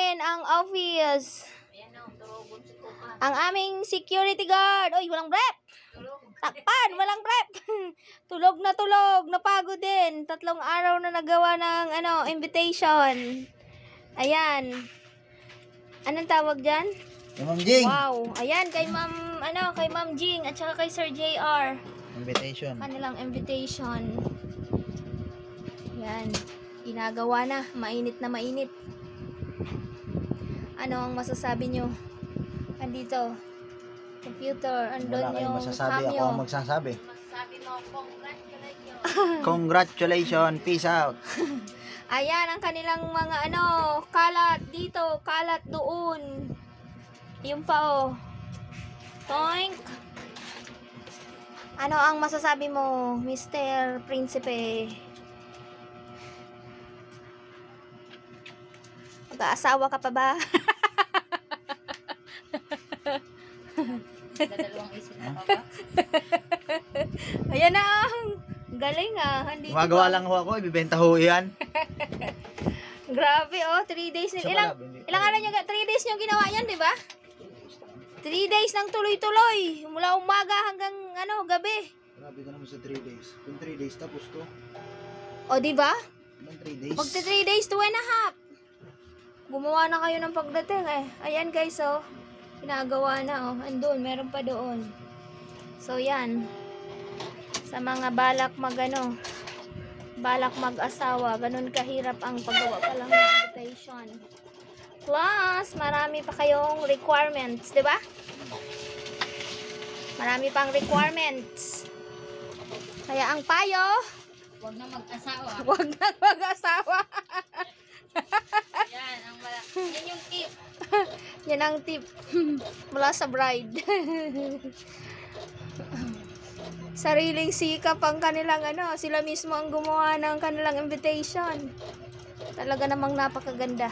namin ang office. Ang aming security guard. Oy, walang brief. Takpan, walang brief. Tulog na tulog. Napagod din. 3 araw na nagawa ng invitation. Ayan. Anong tawag dyan? Ma'am Jing. Wow. Ayan, kay Ma'am Jing at saka kay Sir JR. Invitation. Kanilang invitation. Yan. Ginagawa na. Mainit na mainit. Ano ang masasabi nyo? Andito. Computer. Andun yung masasabi. cameo. Ako ang magsasabi. Masasabi mo, congratulations. Congratulations. Peace out. Ayan ang kanilang mga kalat dito, kalat doon. Yung pa Toink. Ano ang masasabi mo, Mr. Prinsipe? Mag-aasawa ka pa ba? Dadalawang isip na ba? Ayan na. Galing Gumagawa lang ho ako. Ibibenta ho yan. Grabe 3 days. Ilang araw nyo, 3 days nyo ginawa yan, di ba? 3 days ng tuloy-tuloy. Mula umaga hanggang gabi. Grabe ka naman sa 3 days. Kung 3 days tapos to. O, di ba? 3 days. Magti 3 days, 2 and a half. Gumawa na kayo ng pagdating Ayan guys, ginagawa na andun, meron pa doon. So yan. Sa mga balak mag-asawa, ganun kahirap ang paggawa pa lang ng invitation. Plus, marami pa kayong requirements, di ba? Marami pang requirements. Kaya ang payo, Huwag na mag-asawa. huwag na mag-asawa. Yan yung tip. Yan ang tip mula sa bride. Sariling sikap ang kanilang sila mismo ang gumawa ng kanilang invitation. Talaga namang napakaganda.